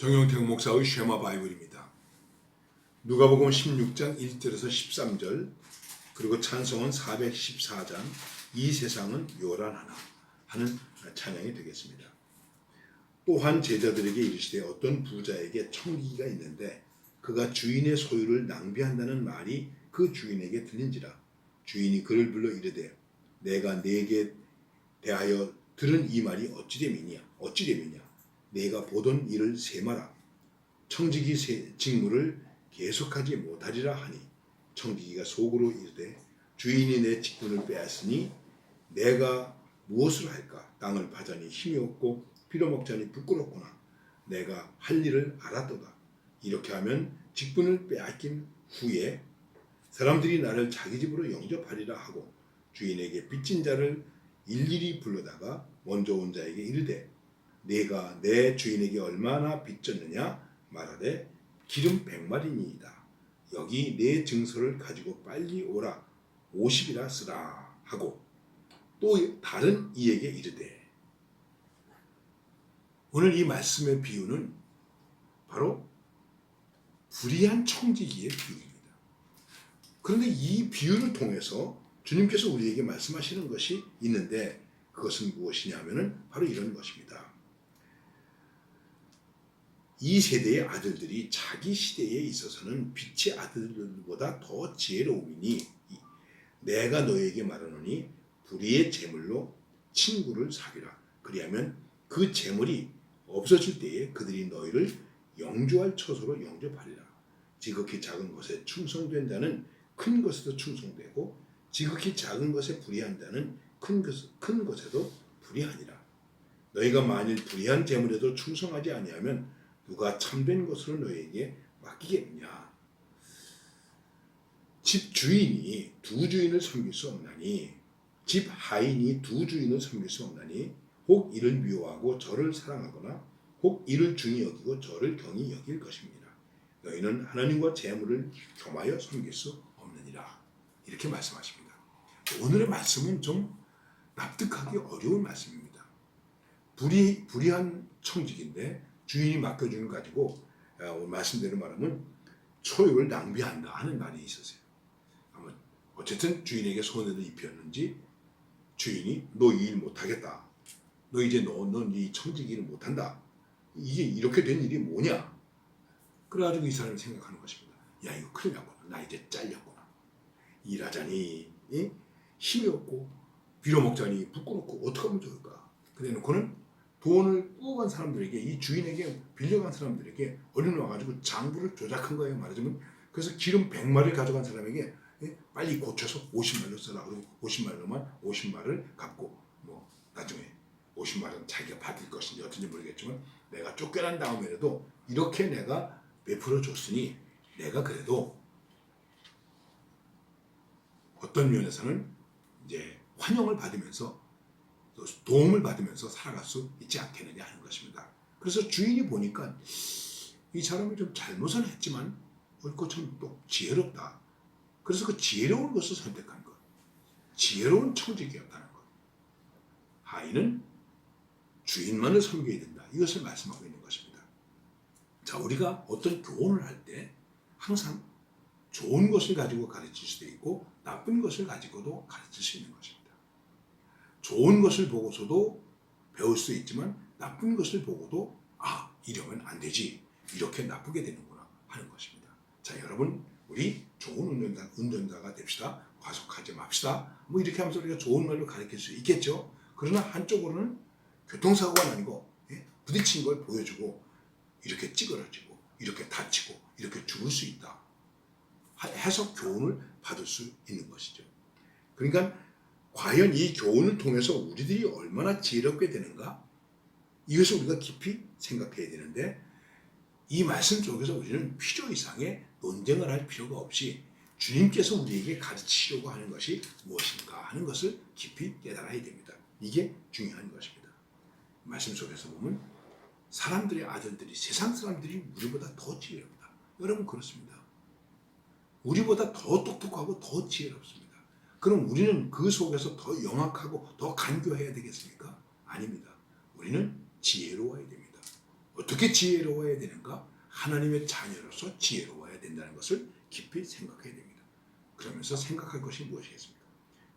정영택 목사의 쉐마 바이블입니다. 누가복음 16장 1절에서 13절 그리고 찬송은 414장 이 세상은 요란하나 하는 찬양이 되겠습니다. 또한 제자들에게 이르시되 어떤 부자에게 청기가 있는데 그가 주인의 소유를 낭비한다는 말이 그 주인에게 들린지라. 주인이 그를 불러 이르되 내가 네게 대하여 들은 이 말이 어찌 됨이냐 내가 보던 일을 세마라. 청지기 직무를 계속하지 못하리라 하니 청지기가 속으로 이르되 주인이 내 직분을 빼앗으니 내가 무엇을 할까? 땅을 파자니 힘이 없고 빌어먹자니 부끄럽구나. 내가 할 일을 알았도다. 이렇게 하면 직분을 빼앗긴 후에 사람들이 나를 자기 집으로 영접하리라 하고 주인에게 빚진 자를 일일이 불러다가 먼저 온 자에게 이르되 내가 내 주인에게 얼마나 빚졌느냐 말하되 기름 100마리니이다. 여기 내 증서를 가지고 빨리 오라. 50이라 쓰라 하고 또 다른 이에게 이르되. 오늘 이 말씀의 비유는 바로 불의한 청지기의 비유입니다. 그런데 이 비유를 통해서 주님께서 우리에게 말씀하시는 것이 있는데 그것은 무엇이냐 하면은 바로 이런 것입니다. 이 세대의 아들들이 자기 시대에 있어서는 빛의 아들들보다 더 지혜로우니 내가 너에게 말하노니 불의의 재물로 친구를 사귀라. 그리하면 그 재물이 없어질 때에 그들이 너희를 영주할 처소로 영접하리라. 지극히 작은 것에 충성된 자는 큰 것에도 충성되고 지극히 작은 것에 불의한 자는 큰 것에도 불의하니라. 너희가 만일 불의한 재물에도 충성하지 아니하면 누가 참된 것으로 너희에게 맡기겠느냐. 집 주인이 두 주인을 섬길 수 없나니 집 하인이 두 주인을 섬길 수 없나니 혹 이를 미워하고 저를 사랑하거나 혹 이를 중히 여기고 저를 경히 여길 것입니다. 너희는 하나님과 재물을 겸하여 섬길 수 없느니라. 이렇게 말씀하십니다. 오늘의 말씀은 좀 납득하기 어려운 말씀입니다. 불의한 청직인데 주인이 맡겨준 걸 가지고 말씀대로 말하면 소유를 낭비한다 하는 말이 있었어요. 어쨌든 주인에게 손해를 입혔는지 주인이 너 이 일 못하겠다. 너 이제 넌 이 청지기를 못한다. 이게 이렇게 된 일이 뭐냐. 그래가지고 이 사람이 생각하는 것입니다. 야 이거 큰일 났구나. 나 이제 잘렸구나. 일하자니 힘이 없고 빌어먹자니 부끄럽고 어떻게 하면 좋을까. 그래 놓고는 돈을 꾸어간 사람들에게 이 주인에게 빌려간 사람들에게 어린 와가지고 장부를 조작한 거예요. 말하자면 그래서 기름 100마리를 가져간 사람에게 빨리 고쳐서 50마리로 써라. 그리고 50마리로만 50마리를 갚고 뭐 나중에 50마리는 자기가 받을 것인지 어떤지 모르겠지만 내가 쫓겨난 다음에라도 이렇게 내가 베풀어 줬으니 내가 그래도 어떤 면에서는 이제 환영을 받으면서 도움을 받으면서 살아갈 수 있지 않겠느냐 하는 것입니다. 그래서 주인이 보니까 이 사람이 좀 잘못은 했지만 옳고 참 또 지혜롭다. 그래서 그 지혜로운 것을 선택한 것. 지혜로운 청지기였다는 것. 하인은 주인만을 섬겨야 된다. 이것을 말씀하고 있는 것입니다. 자, 우리가 어떤 교훈을 할 때 항상 좋은 것을 가지고 가르칠 수도 있고 나쁜 것을 가지고도 가르칠 수 있는 것입니다. 좋은 것을 보고서도 배울 수 있지만 나쁜 것을 보고도 이러면 안 되지. 이렇게 나쁘게 되는구나 하는 것입니다. 자, 여러분 우리 좋은 운전자가 됩시다. 과속하지 맙시다. 뭐 이렇게 하면서 우리가 좋은 말로 가르칠 수 있겠죠. 그러나 한쪽으로는 교통사고가 나고 부딪힌 걸 보여주고 이렇게 찌그러지고 이렇게 다치고 이렇게 죽을 수 있다 해서 교훈을 받을 수 있는 것이죠. 그러니까 과연 이 교훈을 통해서 우리들이 얼마나 지혜롭게 되는가? 이것을 우리가 깊이 생각해야 되는데 이 말씀 속에서 우리는 필요 이상의 논쟁을 할 필요가 없이 주님께서 우리에게 가르치려고 하는 것이 무엇인가 하는 것을 깊이 깨달아야 됩니다. 이게 중요한 것입니다. 말씀 속에서 보면 사람들의 아들들이 세상 사람들이 우리보다 더 지혜롭다. 여러분 그렇습니다. 우리보다 더 똑똑하고 더 지혜롭습니다. 그럼 우리는 그 속에서 더 영악하고 더 간교해야 되겠습니까? 아닙니다. 우리는 지혜로워야 됩니다. 어떻게 지혜로워야 되는가? 하나님의 자녀로서 지혜로워야 된다는 것을 깊이 생각해야 됩니다. 그러면서 생각할 것이 무엇이겠습니까?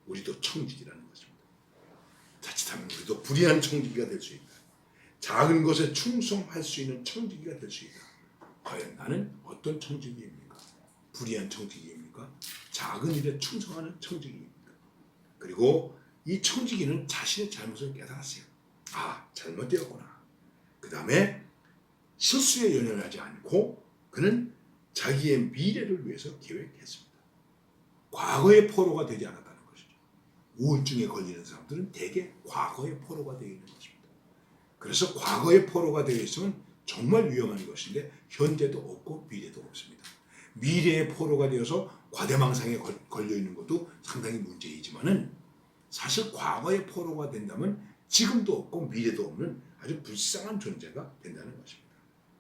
우리도 청직이라는 것입니다. 자칫하면 우리도 불의한 청지기가 될 수 있다. 작은 것에 충성할 수 있는 청지기가 될 수 있다. 과연 나는 어떤 청지기입니까? 불의한 청지기입니까? 작은 일에 충성하는 청지기입니까? 그리고 이 청지기는 자신의 잘못을 깨달았어요. 아, 잘못되었구나. 그 다음에 실수에 연연하지 않고 그는 자기의 미래를 위해서 계획했습니다. 과거의 포로가 되지 않았다는 것이죠. 우울증에 걸리는 사람들은 대개 과거의 포로가 되어 있는 것입니다. 그래서 과거의 포로가 되어 있으면 정말 위험한 것인데 현재도 없고 미래도 없습니다. 미래의 포로가 되어서 과대망상에 걸려 있는 것도 상당히 문제이지만은 사실 과거의 포로가 된다면 지금도 없고 미래도 없는 아주 불쌍한 존재가 된다는 것입니다.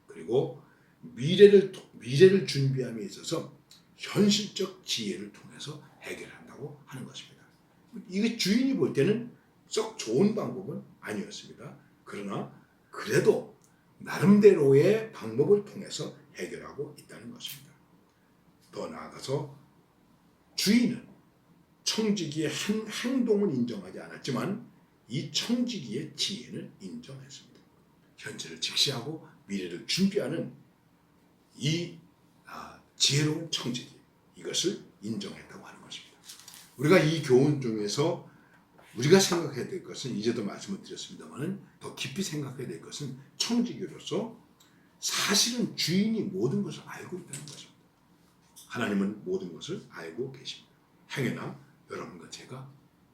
그리고 미래를 준비함에 있어서 현실적 지혜를 통해서 해결한다고 하는 것입니다. 이게 주인이 볼 때는 썩 좋은 방법은 아니었습니다. 그러나 그래도 나름대로의 방법을 통해서 해결하고 있다는 것입니다. 더 나아가서 주인은 청지기의 한 행동은 인정하지 않았지만 이 청지기의 지혜는 인정했습니다. 현재를 직시하고 미래를 준비하는 이 지혜로운 청지기, 이것을 인정했다고 하는 것입니다. 우리가 이 교훈 중에서 우리가 생각해야 될 것은, 이제도 말씀을 드렸습니다만 더 깊이 생각해야 될 것은 청지기로서 사실은 주인이 모든 것을 알고 있다는 것입니다. 하나님은 모든 것을 알고 계십니다. 행여나 여러분과 제가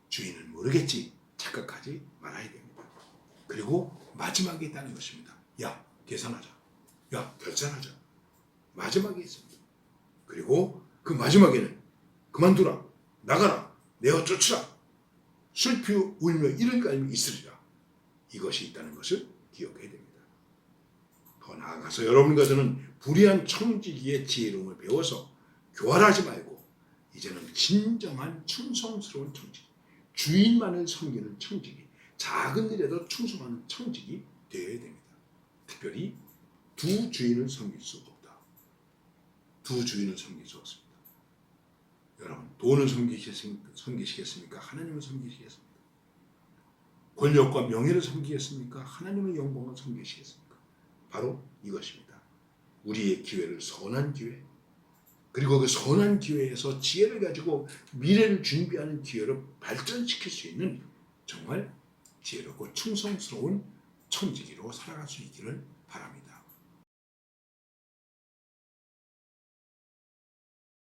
주인은 모르겠지 착각하지 말아야 됩니다. 그리고 마지막에 있다는 것입니다. 야, 계산하자. 야, 결산하자. 마지막에 있습니다. 그리고 그 마지막에는 그만두라. 나가라. 내어 쫓으라. 슬피 울며 이를 깔며 있으리라. 이것이 있다는 것을 기억해야 됩니다. 더 나아가서 여러분과 저는 불의한 청지기의 지혜로움을 배워서 교활하지 말고 이제는 진정한 충성스러운 청지기, 주인만을 섬기는 청지기, 작은 일에도 충성하는 청지기 되어야 됩니다. 특별히 두 주인을 섬길 수 없다. 두 주인을 섬길 수 없습니다. 여러분, 돈을 섬기시겠습니까? 하나님을 섬기시겠습니까? 권력과 명예를 섬기겠습니까? 하나님의 영광을 섬기시겠습니까? 바로 이것입니다. 우리의 기회를 선한 기회, 그리고 그 선한 기회에서 지혜를 가지고 미래를 준비하는 기회로 발전시킬 수 있는 정말 지혜롭고 충성스러운 청지기로 살아갈 수 있기를 바랍니다.